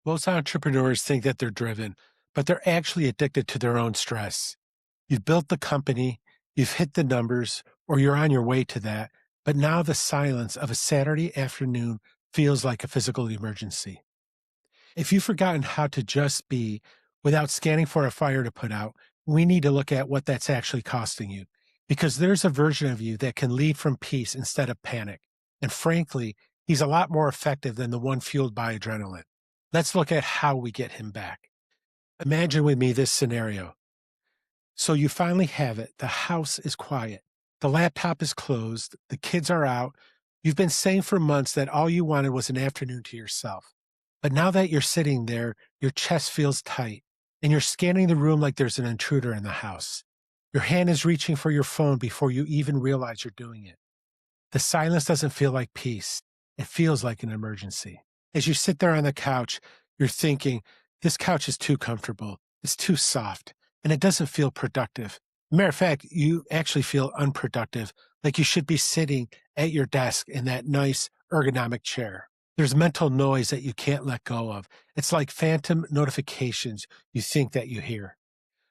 Most entrepreneurs think that they're driven, but they're actually addicted to their own stress. You've built the company, you've hit the numbers, or you're on your way to that, but now the silence of a Saturday afternoon feels like a physical emergency. If you've forgotten how to just be without scanning for a fire to put out, we need to look at what that's actually costing you. Because there's a version of you that can lead from peace instead of panic. And frankly, he's a lot more effective than the one fueled by adrenaline. Let's look at how we get him back. Imagine with me this scenario. So you finally have it. The house is quiet. The laptop is closed. The kids are out. You've been saying for months that all you wanted was an afternoon to yourself. But now that you're sitting there, your chest feels tight and you're scanning the room like there's an intruder in the house. Your hand is reaching for your phone before you even realize you're doing it. The silence doesn't feel like peace. It feels like an emergency. As you sit there on the couch, you're thinking, this couch is too comfortable. It's too soft and it doesn't feel productive. Matter of fact, you actually feel unproductive, like you should be sitting at your desk in that nice ergonomic chair. There's mental noise that you can't let go of. It's like phantom notifications you think that you hear.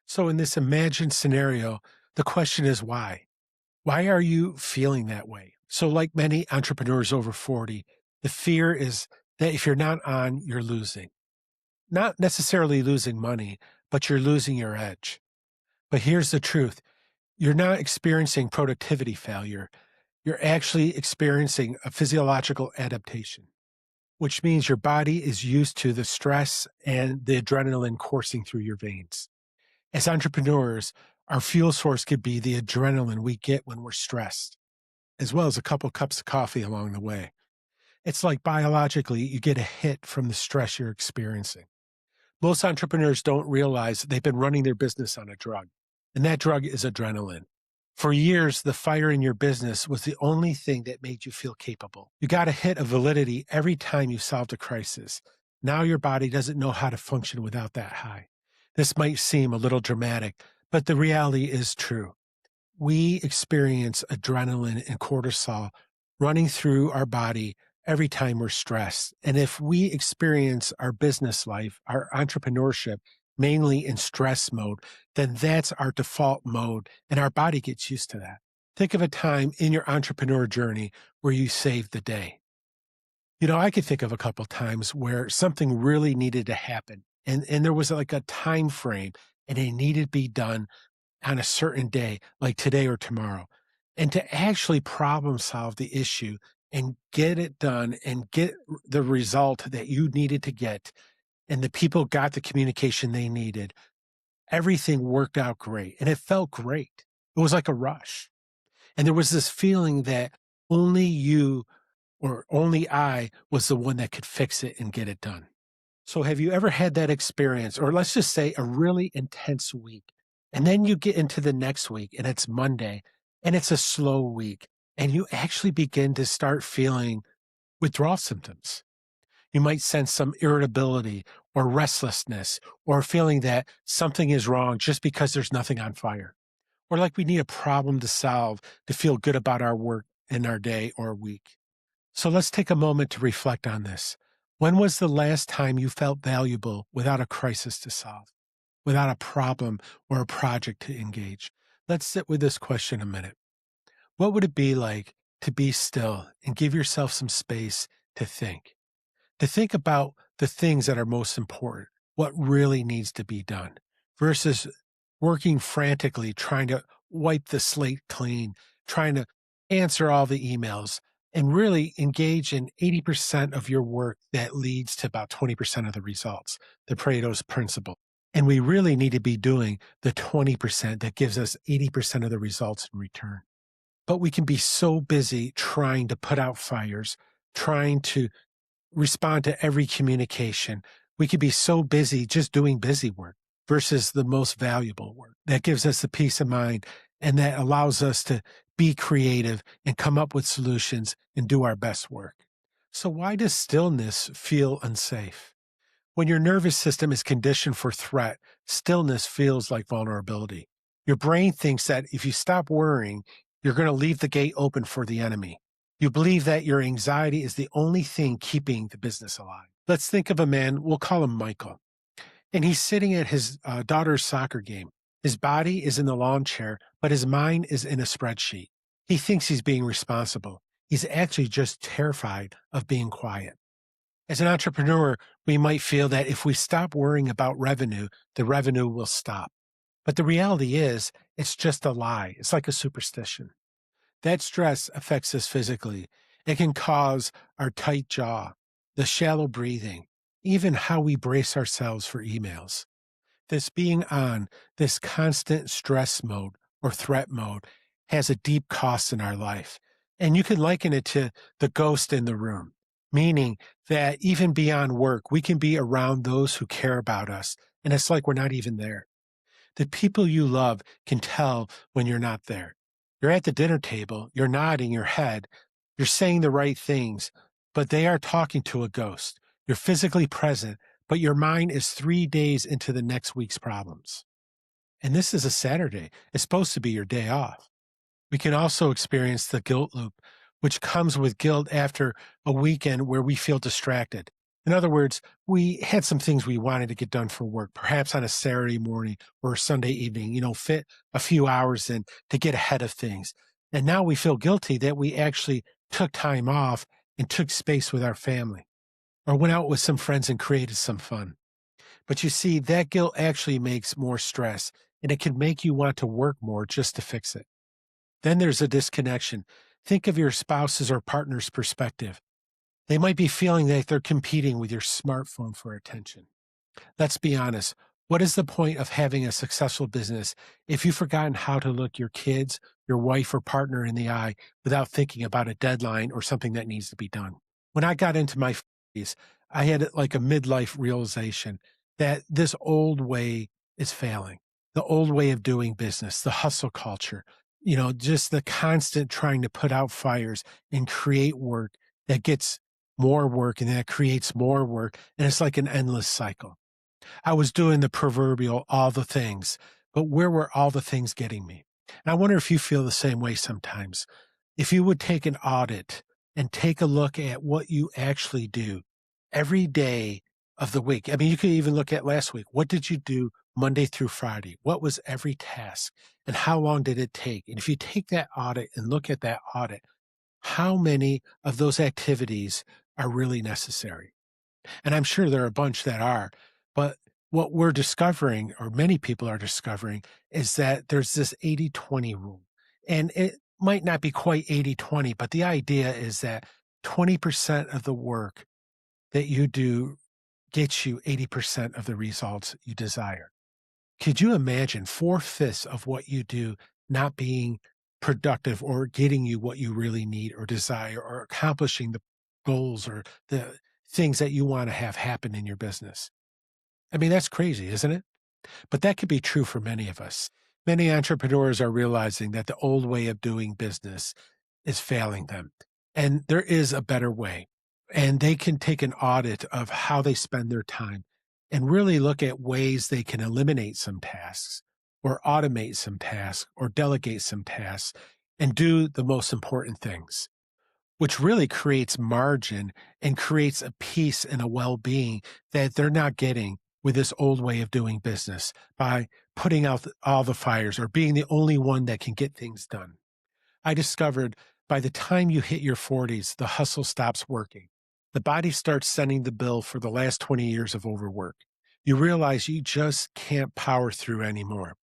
So in this imagined scenario, the question is why? Why are you feeling that way? So like many entrepreneurs over 40, the fear is that if you're not on, you're losing. Not necessarily losing money, but you're losing your edge. But here's the truth. You're not experiencing productivity failure. You're actually experiencing a physiological adaptation, which means your body is used to the stress and the adrenaline coursing through your veins. As entrepreneurs, our fuel source could be the adrenaline we get when we're stressed, as well as a couple cups of coffee along the way. It's like biologically, you get a hit from the stress you're experiencing. Most entrepreneurs don't realize they've been running their business on a drug, and that drug is adrenaline. For years, the fire in your business was the only thing that made you feel capable. You got a hit of validity every time you solved a crisis. Now your body doesn't know how to function without that high. This might seem a little dramatic, but the reality is true. We experience adrenaline and cortisol running through our body every time we're stressed. And if we experience our business life, our entrepreneurship, mainly in stress mode, then that's our default mode and our body gets used to that. Think of a time in your entrepreneur journey where you saved the day. I could think of a couple times where something really needed to happen and there was like a time frame and it needed to be done on a certain day, like today or tomorrow. And to actually problem solve the issue and get it done and get the result that you needed to get, and the people got the communication they needed, everything worked out great. And it felt great. It was like a rush. And there was this feeling that only you or only I was the one that could fix it and get it done. So have you ever had that experience, or let's just say a really intense week, and then you get into the next week and it's Monday and it's a slow week and you actually begin to start feeling withdrawal symptoms? You might sense some irritability or restlessness or feeling that something is wrong just because there's nothing on fire. Or like we need a problem to solve to feel good about our work in our day or week. So let's take a moment to reflect on this. When was the last time you felt valuable without a crisis to solve, without a problem or a project to engage? Let's sit with this question a minute. What would it be like to be still and give yourself some space to think? To think about the things that are most important, what really needs to be done, versus working frantically, trying to wipe the slate clean, trying to answer all the emails, and really engage in 80% of your work that leads to about 20% of the results, the Pareto's principle. And we really need to be doing the 20% that gives us 80% of the results in return. But we can be so busy trying to put out fires, trying to respond to every communication. We could be so busy just doing busy work versus the most valuable work that gives us the peace of mind and that allows us to be creative and come up with solutions and do our best work. So why does stillness feel unsafe? When your nervous system is conditioned for threat, stillness feels like vulnerability. Your brain thinks that if you stop worrying, you're going to leave the gate open for the enemy. You believe that your anxiety is the only thing keeping the business alive. Let's think of a man, we'll call him Michael, and he's sitting at his daughter's soccer game. His body is in the lawn chair, but his mind is in a spreadsheet. He thinks he's being responsible. He's actually just terrified of being quiet. As an entrepreneur, we might feel that if we stop worrying about revenue, the revenue will stop. But the reality is, it's just a lie. It's like a superstition. That stress affects us physically. It can cause our tight jaw, the shallow breathing, even how we brace ourselves for emails. This being on this constant stress mode or threat mode has a deep cost in our life. And you can liken it to the ghost in the room, meaning that even beyond work, we can be around those who care about us. And it's like we're not even there. The people you love can tell when you're not there. You're at the dinner table, you're nodding your head, you're saying the right things, but they are talking to a ghost. You're physically present, but your mind is 3 days into the next week's problems. And this is a Saturday. It's supposed to be your day off. We can also experience the guilt loop, which comes with guilt after a weekend where we feel distracted. In other words, we had some things we wanted to get done for work, perhaps on a Saturday morning or a Sunday evening, fit a few hours in to get ahead of things. And now we feel guilty that we actually took time off and took space with our family or went out with some friends and created some fun. But you see, that guilt actually makes more stress and it can make you want to work more just to fix it. Then there's a disconnection. Think of your spouse's or partner's perspective. They might be feeling that they're competing with your smartphone for attention. Let's be honest. What is the point of having a successful business if you've forgotten how to look your kids, your wife, or partner in the eye without thinking about a deadline or something that needs to be done? When I got into my 40s, I had like a midlife realization that this old way is failing. The old way of doing business, the hustle culture, just the constant trying to put out fires and create work that gets more work and that creates more work. And it's like an endless cycle. I was doing the proverbial all the things, but where were all the things getting me? And I wonder if you feel the same way sometimes. If you would take an audit and take a look at what you actually do every day of the week. I mean, you could even look at last week. What did you do Monday through Friday? What was every task and how long did it take? And if you take that audit and look at that audit, how many of those activities are really necessary? And I'm sure there are a bunch that are, but what we're discovering, or many people are discovering, is that there's this 80-20 rule. And it might not be quite 80-20, but the idea is that 20% of the work that you do gets you 80% of the results you desire. Could you imagine 4/5 of what you do not being productive or getting you what you really need or desire or accomplishing the goals or the things that you want to have happen in your business? I mean, that's crazy, isn't it? But that could be true for many of us. Many entrepreneurs are realizing that the old way of doing business is failing them. And there is a better way. And they can take an audit of how they spend their time and really look at ways they can eliminate some tasks or automate some tasks or delegate some tasks and do the most important things, which really creates margin and creates a peace and a well-being that they're not getting with this old way of doing business by putting out all the fires or being the only one that can get things done. I discovered by the time you hit your 40s, the hustle stops working. The body starts sending the bill for the last 20 years of overwork. You realize you just can't power through anymore.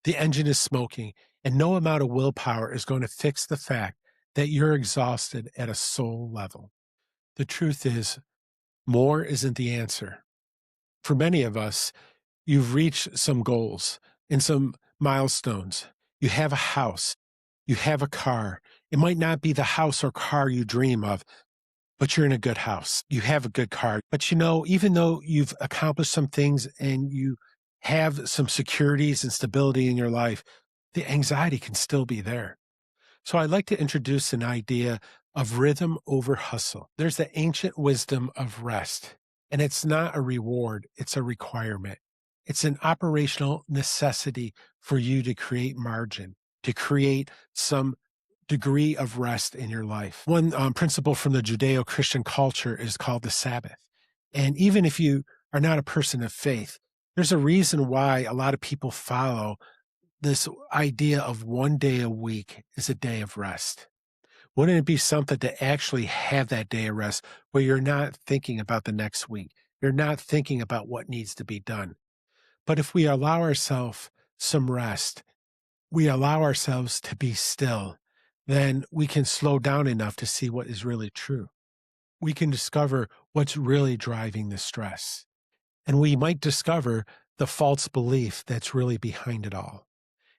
The engine is smoking, and no amount of willpower is going to fix the fact that you're exhausted at a soul level. The truth is, more isn't the answer. For many of us, you've reached some goals and some milestones. You have a house. You have a car. It might not be the house or car you dream of, but you're in a good house. You have a good car. But even though you've accomplished some things and you have some securities and stability in your life, the anxiety can still be there. So I'd like to introduce an idea of rhythm over hustle. There's the ancient wisdom of rest, and it's not a reward, it's a requirement. It's an operational necessity for you to create margin, to create some degree of rest in your life. One principle from the Judeo-Christian culture is called the Sabbath. And even if you are not a person of faith, there's a reason why a lot of people follow this idea of 1 day a week is a day of rest. Wouldn't it be something to actually have that day of rest where you're not thinking about the next week? You're not thinking about what needs to be done. But if we allow ourselves some rest, we allow ourselves to be still, then we can slow down enough to see what is really true. We can discover what's really driving the stress. And we might discover the false belief that's really behind it all.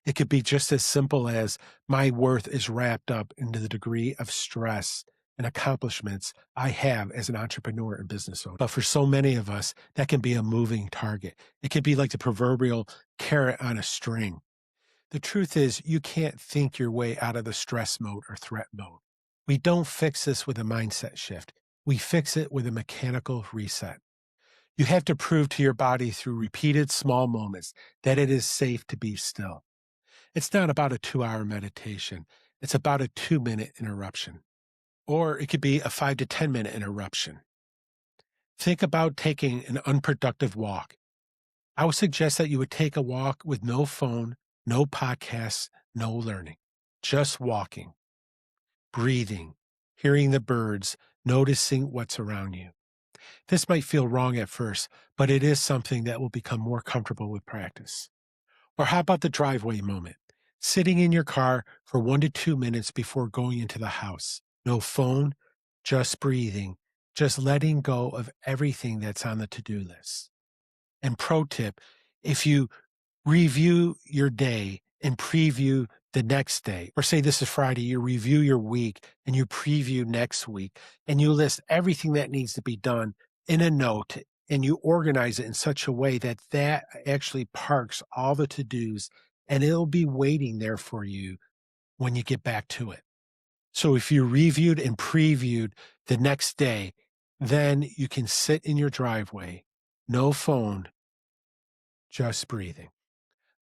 It could be just as simple as my worth is wrapped up into the degree of stress and accomplishments I have as an entrepreneur and business owner. But for so many of us, that can be a moving target. It could be like the proverbial carrot on a string. The truth is, you can't think your way out of the stress mode or threat mode. We don't fix this with a mindset shift. We fix it with a mechanical reset. You have to prove to your body through repeated small moments that it is safe to be still. It's not about a 2 hour meditation. It's about a 2 minute interruption. Or it could be a 5 to 10 minute interruption. Think about taking an unproductive walk. I would suggest that you would take a walk with no phone, no podcasts, no learning, just walking, breathing, hearing the birds, noticing what's around you. This might feel wrong at first, but it is something that will become more comfortable with practice. Or how about the driveway moment? Sitting in your car for 1 to 2 minutes before going into the house. No phone, just breathing, just letting go of everything that's on the to-do list. And pro tip, if you review your day and preview the next day, or say this is Friday, you review your week and you preview next week, and you list everything that needs to be done in a note, and you organize it in such a way that that actually parks all the to-dos, and it'll be waiting there for you when you get back to it. So if you reviewed and previewed the next day, then you can sit in your driveway, no phone, just breathing,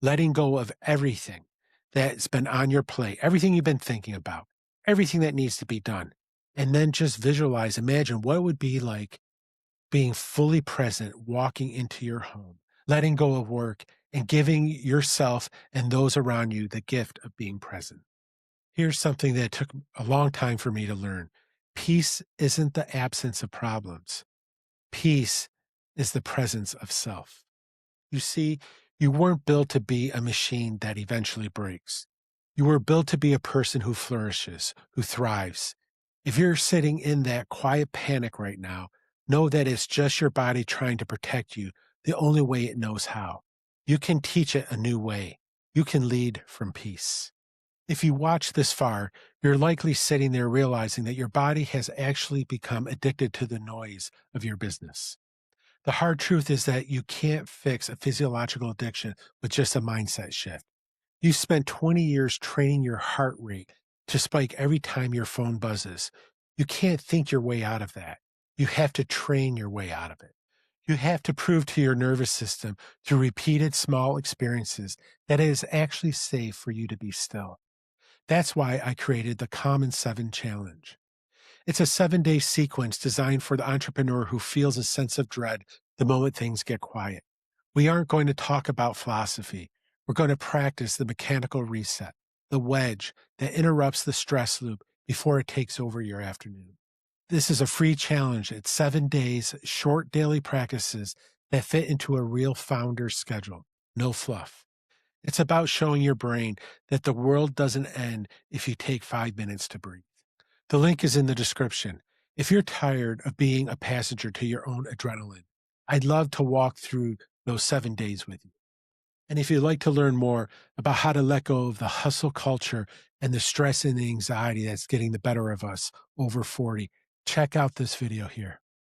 letting go of everything that's been on your plate, everything you've been thinking about, everything that needs to be done. And then just visualize, imagine what it would be like being fully present, walking into your home, letting go of work, and giving yourself and those around you the gift of being present. Here's something that took a long time for me to learn. Peace isn't the absence of problems. Peace is the presence of self. You see, you weren't built to be a machine that eventually breaks. You were built to be a person who flourishes, who thrives. If you're sitting in that quiet panic right now, know that it's just your body trying to protect you the only way it knows how. You can teach it a new way. You can lead from peace. If you watch this far, you're likely sitting there realizing that your body has actually become addicted to the noise of your business. The hard truth is that you can't fix a physiological addiction with just a mindset shift. You spent 20 years training your heart rate to spike every time your phone buzzes. You can't think your way out of that. You have to train your way out of it. You have to prove to your nervous system through repeated small experiences that it is actually safe for you to be still. That's why I created the Common 7 Challenge. It's a 7 day sequence designed for the entrepreneur who feels a sense of dread the moment things get quiet. We aren't going to talk about philosophy. We're going to practice the mechanical reset, the wedge that interrupts the stress loop before it takes over your afternoon. This is a free challenge. It's 7 days, short daily practices that fit into a real founder's schedule. No fluff. It's about showing your brain that the world doesn't end if you take 5 minutes to breathe. The link is in the description. If you're tired of being a passenger to your own adrenaline, I'd love to walk through those 7 days with you. And if you'd like to learn more about how to let go of the hustle culture and the stress and the anxiety that's getting the better of us over 40, check out this video here.